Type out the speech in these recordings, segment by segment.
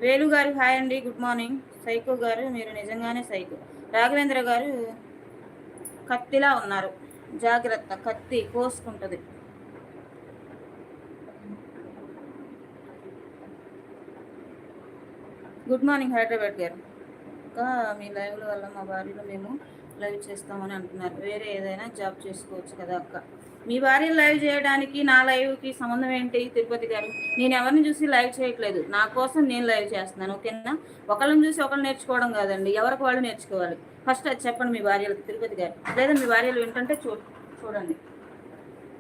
వేలు గారు హాయ్ అండి, గుడ్ మార్నింగ్. సైకో గారు మీరు నిజంగానే సైకో. రాఘవేంద్ర గారు కత్తిలా ఉన్నారు, జాగ్రత్త కత్తి కోసుకుంటుంది. గుడ్ మార్నింగ్ హైదరాబాద్ గారు. ఇంకా మీ లైవ్ల వల్ల మా భార్యలో మేము లైవ్ చేస్తామని అంటున్నారు. వేరే ఏదైనా జాబ్ చేసుకోవచ్చు కదా అక్క. మీ భార్య లైవ్ చేయడానికి నా లైవ్కి సంబంధం ఏంటి తిరుపతి గారు? నేను ఎవరిని చూసి లైవ్ చేయట్లేదు, నా కోసం నేను లైవ్ చేస్తున్నాను. ఓకేనా? ఒకళ్ళని చూసి ఒకళ్ళు నేర్చుకోవడం కాదండి, ఎవరికి వాళ్ళు నేర్చుకోవాలి. ఫస్ట్ అది చెప్పండి మీ భార్యలకు తిరుపతి గారు. లేదా మీ భార్యలు ఏంటంటే చూడండి.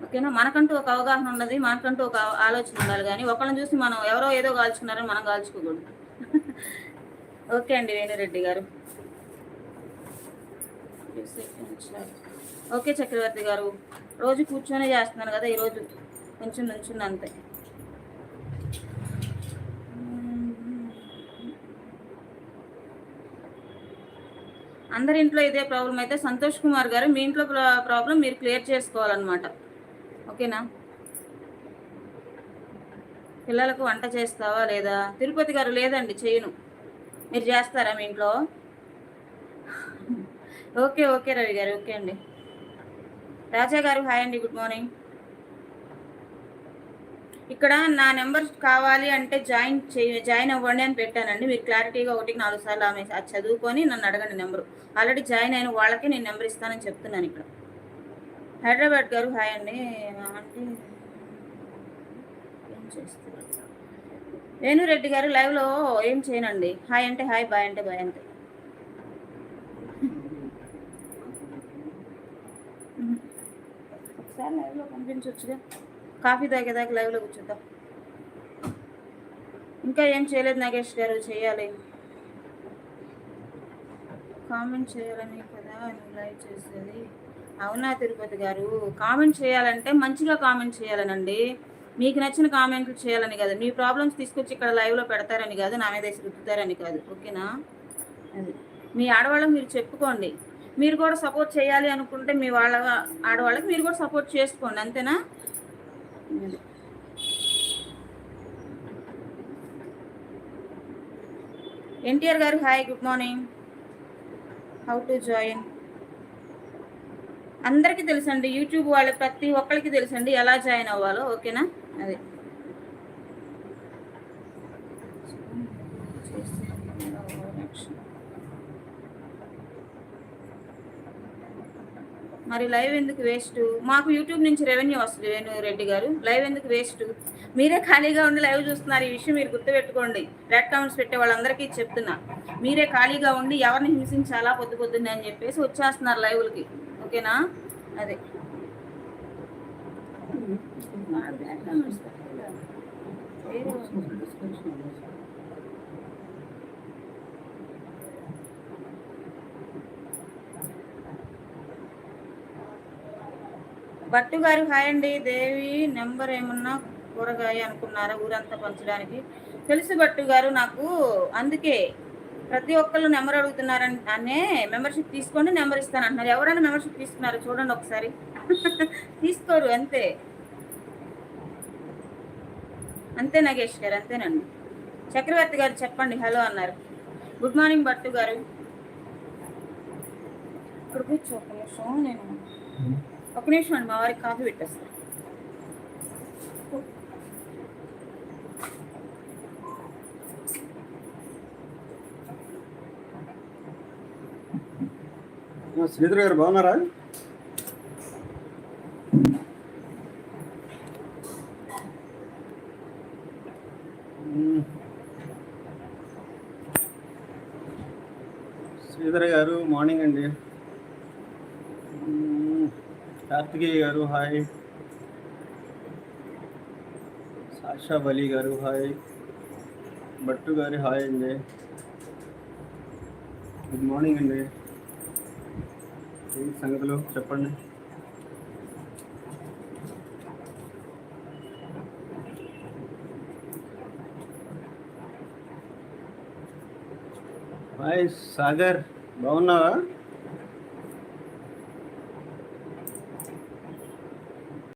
ఓకేనా? మనకంటూ ఒక అవగాహన ఉన్నది, మనకంటూ ఒక ఆలోచన ఉండాలి. కానీ ఒకళ్ళని చూసి మనం ఎవరో ఏదో కాల్చుకున్నారని మనం కాల్చుకోకూడదు. ఓకే అండి వేణురెడ్డి గారు. ఓకే చక్రవర్తి గారు, రోజు కూర్చొనే చేస్తున్నాను కదా, ఈరోజు కొంచెం నుంచుంది అంతే. అందరి ఇంట్లో ఇదే ప్రాబ్లం అయితే సంతోష్ కుమార్ గారు మీ ఇంట్లో ప్రాబ్లం మీరు క్లియర్ చేసుకోవాలన్నమాట. ఓకేనా? పిల్లలకు వంట చేస్తావా లేదా? తిరుపతి గారు లేదండి, చేయను. మీరు చేస్తారా మీ ఇంట్లో? ఓకే ఓకే రవి గారు, ఓకే అండి. రాజా గారు హాయ్ అండి, గుడ్ మార్నింగ్. ఇక్కడ నా నెంబర్ కావాలి అంటే జాయిన్ అవ్వండి అని పెట్టానండి. మీరు క్లారిటీగా 1-4 సార్లు ఆమె అది చదువుకొని నన్ను అడగండి నెంబరు. ఆల్రెడీ జాయిన్ అయిన వాళ్ళకి నేను నెంబర్ ఇస్తానని చెప్తున్నాను ఇక్కడ. హైదరాబాద్ గారు హాయ్ అండి. అంటే ఏం చేస్తారు? వేణురెడ్డి గారు లైవ్లో ఏం చేయనండి, హాయ్ అంటే హాయ్, బాయ్ అంటే బాయ్ అంతే. ఒకసారి లైవ్లో కనిపించవచ్చుగా, కాఫీ తాగేదాకా లైవ్లో కూర్చుందాం. ఇంకా ఏం చేయలేదు నాగేష్ గారు, చేయాలి. కామెంట్ చేయాలని కదా నువ్వు లైవ్ చేసేది? అవునా తిరుపతి గారు, కామెంట్ చేయాలంటే మంచిగా కామెంట్ చేయాలనండి, మీకు నచ్చిన కామెంట్లు చేయాలని కాదు, మీ ప్రాబ్లమ్స్ తీసుకొచ్చి ఇక్కడ లైవ్లో పెడతారని కాదు, నా మీద రుద్దుతారని కాదు. ఓకేనా? అది మీ ఆడవాళ్ళకి మీరు చెప్పుకోండి. మీరు కూడా సపోర్ట్ చేయాలి అనుకుంటే మీ వాళ్ళ ఆడవాళ్ళకి మీరు కూడా సపోర్ట్ చేసుకోండి, అంతేనా? ఎన్టీఆర్ గారు hi, good morning. How to join? అందరికీ తెలుసండి, యూట్యూబ్ వాళ్ళ ప్రతి ఒక్కరికి తెలుసండి ఎలా జాయిన్ అవ్వాలో. ఓకేనా? అది మరి లైవ్ ఎందుకు వేస్ట్? మాకు యూట్యూబ్ నుంచి రెవెన్యూ వస్తుంది వేణురెడ్డి గారు, లైవ్ ఎందుకు వేస్ట్? మీరే ఖాళీగా ఉండి లైవ్ చూస్తున్నారు, ఈ విషయం మీరు గుర్తుపెట్టుకోండి. రెడ్ కామెంట్స్ పెట్టే వాళ్ళందరికీ చెప్తున్నా, మీరే ఖాళీగా ఉండి ఎవరిని హింసించాలా పొద్దున్నే అని చెప్పేసి వచ్చేస్తున్నారు లైవ్లకి. ఓకేనా? అదే భట్టు గారు హాయ్ అండి. దేవి నెంబర్ ఏమన్నా కూరగాయ అనుకున్నారా ఊరంతా పంచడానికి? తెలుసు భట్టు గారు నాకు, అందుకే ప్రతి ఒక్కళ్ళు నెంబర్ అడుగుతున్నారని అనే మెంబర్షిప్ తీసుకోండి నెంబర్ ఇస్తాను అంటున్నారు. ఎవరైనా మెంబర్షిప్ తీసుకున్నారు చూడండి ఒకసారి. తీసుకోరు, అంతే అంతే నాగేష్ గారు, అంతేనండి. చక్రవర్తి గారు చెప్పండి హలో అన్నారు. గుడ్ మార్నింగ్ భట్టు గారు. ఇక్కడ కూర్చో ఒక నిమిషం, నేను ఒక నిమిషం అండి, మా వారికి కాఫీ పెట్టేస్తాను. శ్రీధర్ గారు బాగున్నారా? శ్రీధర్ గారు మార్నింగ్ అండి. కార్తికేయ గారు హాయ్. సాషా బలి గారు హాయ్. భట్టు గారి హాయ్ అండి, గుడ్ మార్నింగ్ అండి. ఏంటి సంగతులు చెప్పండి. హాయ్ సాగర్, బాగున్నావా?